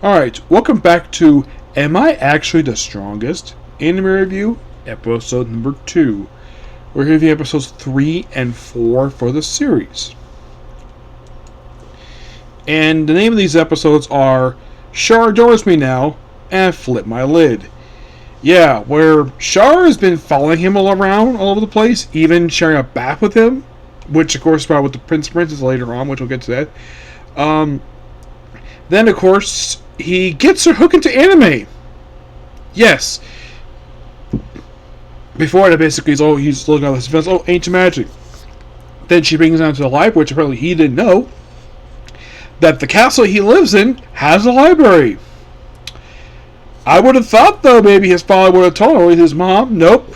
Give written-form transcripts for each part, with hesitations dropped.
Alright, welcome back to Am I Actually the Strongest? Anime Review, episode number 2. We're reviewing episodes 3 and 4 for the series. And the name of these episodes are Char Adores Me Now and Flip My Lid. Yeah, where Char has been following him all around, all over the place, even sharing a bath with him, which of course is with the Prince and Princess later on, which we'll get to that. Then, of course, he gets her hooked into anime. Yes. Before that, basically, he's looking at this defense. Oh, ancient magic. Then she brings him down to the library, which apparently he didn't know, that the castle he lives in has a library. I would have thought, though, maybe his father would have told him. His mom, nope.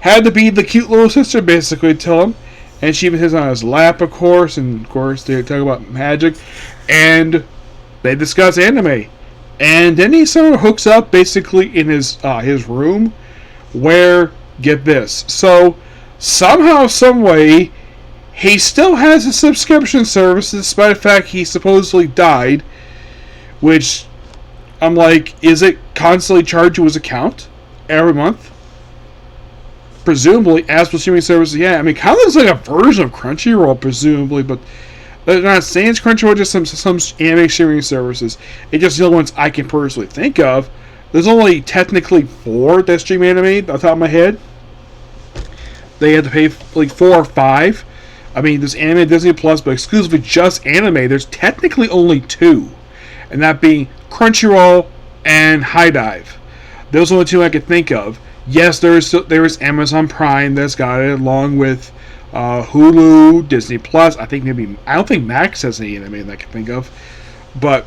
Had to be the cute little sister, basically, tell him. And she even sits on his lap, of course. And, of course, they talk about magic. And they discuss anime. And then he sort of hooks up, basically, in his room. Where, get this. So, somehow, some way, he still has a subscription service, despite the fact he supposedly died. Which, I'm like, is it constantly charged to his account every month? Presumably, as for streaming services, yeah. I mean, kind of looks like a version of Crunchyroll, presumably, but they're not saying it's Crunchyroll, just some anime streaming services. It's just the only ones I can personally think of. There's only technically 4 that stream anime, off the top of my head. They had to pay like 4 or 5. I mean, there's anime, Disney Plus, but exclusively just anime, there's technically only 2. And that being Crunchyroll and HIDIVE. Those are the 2 I could think of. Yes, there is Amazon Prime that's got it, along with Hulu, Disney Plus. I don't think Max has any anime that I can think of. But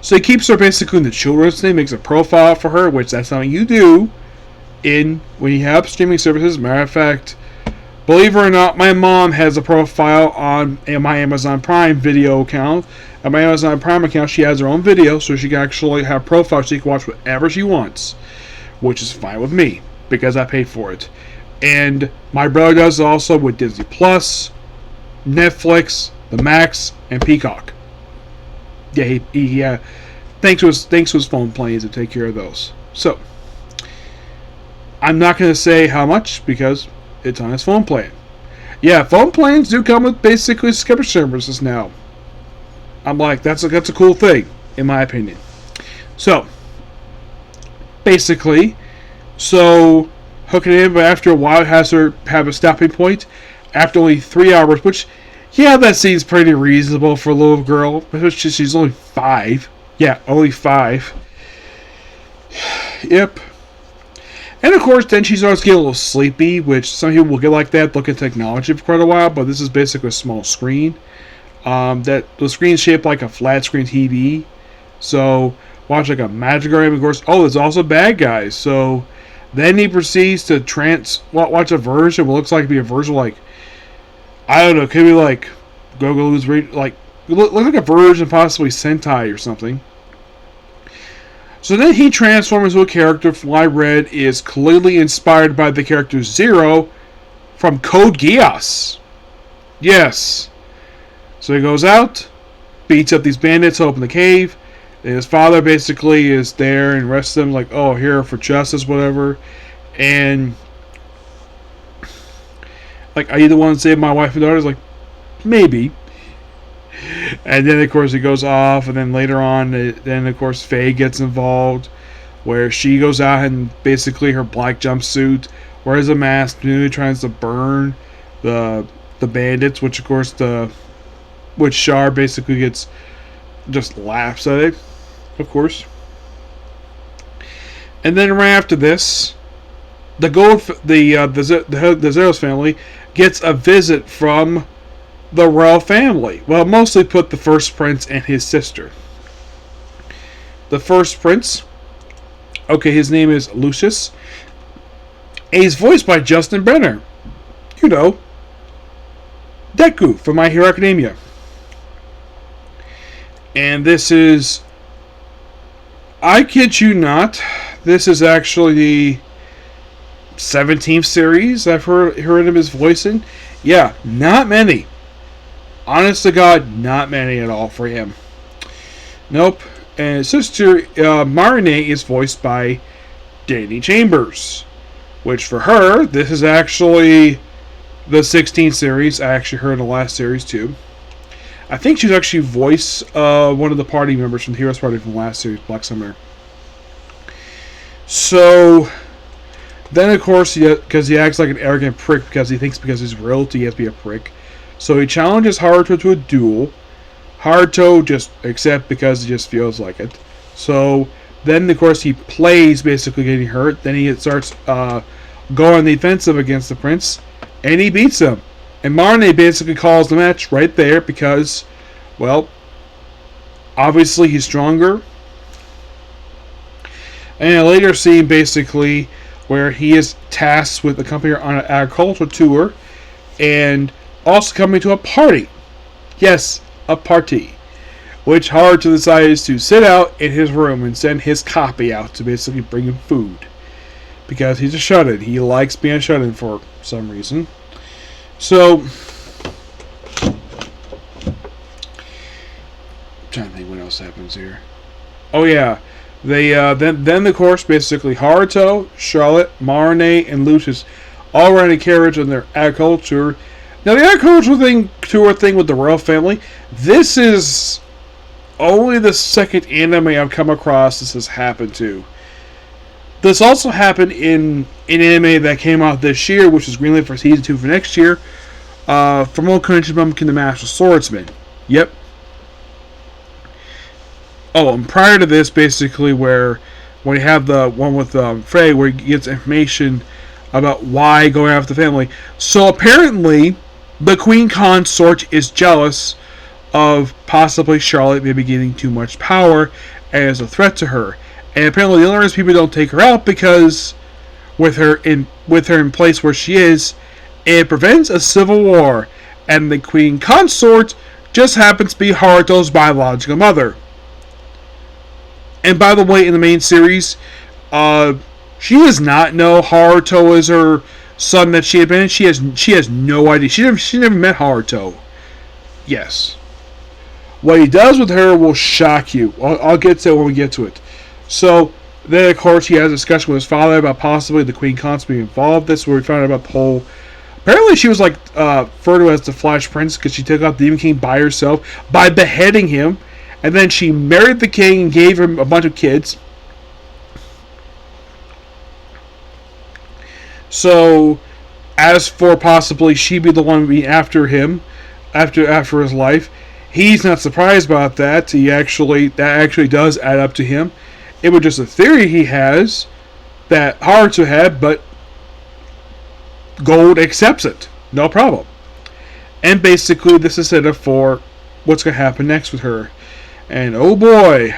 so he keeps her basically in the children's name, makes a profile for her, which that's something you do when you have streaming services. Matter of fact, believe it or not, my mom has a profile on my Amazon Prime video account. On my Amazon Prime account, she has her own video, so she can actually have a profile. She can watch whatever she wants, which is fine with me because I paid for it. And my brother does also with Disney Plus, Netflix, the Max, and Peacock. Yeah, he thanks to his phone plans to take care of those. So I'm not going to say how much because it's on his phone plan. Yeah, phone plans do come with basically subscription services now. I'm like, that's a cool thing, in my opinion. So, basically, hooking in, but after a while, it has her have a stopping point after only 3 hours, which, yeah, that seems pretty reasonable for a little girl, but she's only 5. Yeah, only 5. Yep. And of course, then she starts getting a little sleepy, which some people will get like that, look at technology for quite a while, but this is basically a small screen. That the screen's shaped like a flat screen TV. So, watch like a magic game, of course. Oh, there's also bad guys. So, then he proceeds to watch a version, what looks like to be a version like, I don't know, could be like Gogo's, like, look like a version possibly Sentai or something. So then he transforms into a character. Fly Red is clearly inspired by the character Zero from Code Geass. Yes. So he goes out, beats up these bandits, open the cave, and his father basically is there and arrests them like, oh, here for justice, whatever. And like, are you the one to save my wife and daughter? He's like, maybe. And then, of course, he goes off, and then later on, then, of course, Faye gets involved, where she goes out and basically her black jumpsuit, wears a mask, and tries to burn the bandits, which, of course, which Char basically just laughs at it, of course. And then right after this, the Zeros family gets a visit from the royal family. Well, mostly put the first prince and his sister. The first prince, okay, his name is Lucius. And he's voiced by Justin Brenner. You know, Deku from My Hero Academia. And this is, I kid you not, this is actually the 17th series I've heard him his voicing. Yeah, not many. Honest to God, not many at all for him. Nope. And sister Marnie is voiced by Danny Chambers, which for her, this is actually the 16th series. I actually heard the last series too. I think she was actually voice one of the party members from the Heroes Party from the last series, Black Summer. So then, of course, because he acts like an arrogant prick because he thinks because he's royalty he has to be a prick. So he challenges Haruto to a duel. Haruto just accepts because he just feels like it. So then, of course, he plays basically getting hurt. Then he starts going on the offensive against the prince, and he beats him. And Marnie basically calls the match right there because, well, obviously he's stronger. And a later scene basically where he is tasked with accompanying her on an agricultural tour and also coming to a party. Yes, a party. Which Haruto decides to sit out in his room and send his copy out to basically bring him food. Because he's a shut-in. He likes being a shut-in for some reason. So, I'm trying to think what else happens here. Oh yeah, they then of course basically Haruto, Charlotte, Marnie, and Lucius all ride a carriage on their agriculture. Now the agricultural tour thing with the royal family. This is only the second anime I've come across this has happened to. This also happened in an anime that came out this year, which is greenlit for season 2 for next year. From Old Country Bumpkin the Master Swordsman. Yep. Oh, and prior to this, basically, when you have the one with Frey, where he gets information about why going after the family. So apparently, the Queen Consort is jealous of possibly Charlotte maybe getting too much power as a threat to her. And apparently the only reason people don't take her out because with her in place where she is, it prevents a civil war. And the Queen Consort just happens to be Haruto's biological mother. And by the way, in the main series, she does not know Haruto is her son that she had been in. She has no idea. She never met Haruto. Yes. What he does with her will shock you. I'll get to it when we get to it. So, then of course he has a discussion with his father about possibly the Queen Consort being involved. This is where we found out about the whole... Apparently she was referred to as the Flash Prince because she took out Demon King by herself by beheading him. And then she married the king and gave him a bunch of kids. So, as for possibly she be the one being after him, after his life, he's not surprised about that. That actually does add up to him. It was just a theory he has that Haruto had, but Gold accepts it. No problem. And basically, this is set up for what's going to happen next with her. And oh boy,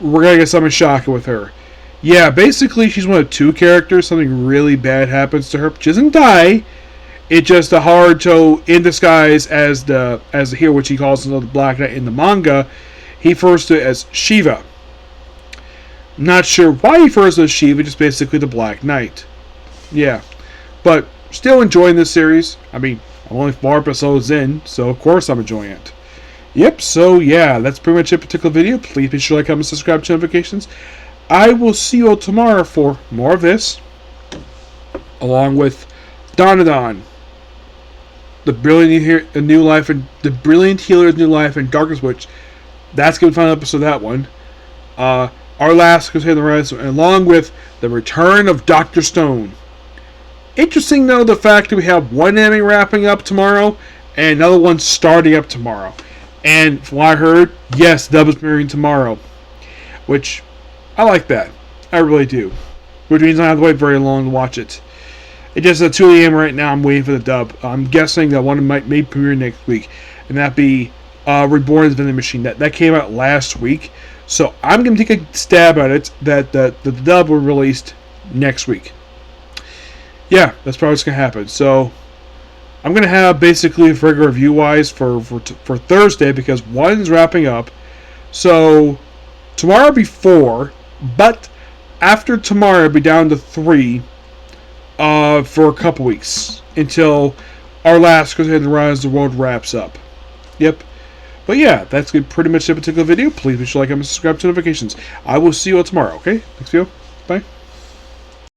we're going to get something shocking with her. Yeah, basically, she's one of two characters. Something really bad happens to her. She doesn't die. It's just a Haruto in disguise as the hero, which he calls the Black Knight in the manga. He refers to it as Shiva. Not sure why he refers to it as Shiva, just basically the Black Knight. Yeah. But still enjoying this series. I mean, I'm only 4 episodes in, so of course I'm enjoying it. Yep, so yeah, that's pretty much it for a particular video. Please be sure to like, comment, subscribe to notifications. I will see you all tomorrow for more of this, along with Dandadan, the brilliant healer's new life, and Darkness Witch. That's going to be a final episode of that one. Our last Crusade of the Rise, along with the return of Dr. Stone. Interesting, though, the fact that we have one anime wrapping up tomorrow and another one starting up tomorrow. And from what I heard, yes, Dub is premiering tomorrow. Which, I like that. I really do. Which means I don't have to wait very long to watch it. It's just at 2 a.m. right now, I'm waiting for the dub. I'm guessing that one may premiere next week. And that be Reborn as Vending Machine. That came out last week. So I'm going to take a stab at it that the dub will be released next week. Yeah, that's probably what's going to happen. So I'm going to have basically a regular review-wise for Thursday because one's wrapping up. So tomorrow will be 4, but after tomorrow it'll be down to 3 for a couple weeks until our last Crusade of the Rise of the World wraps up. Yep. But yeah, that's pretty much the particular video. Please be sure to like and subscribe to notifications. I will see you all tomorrow, okay? Next video. Bye.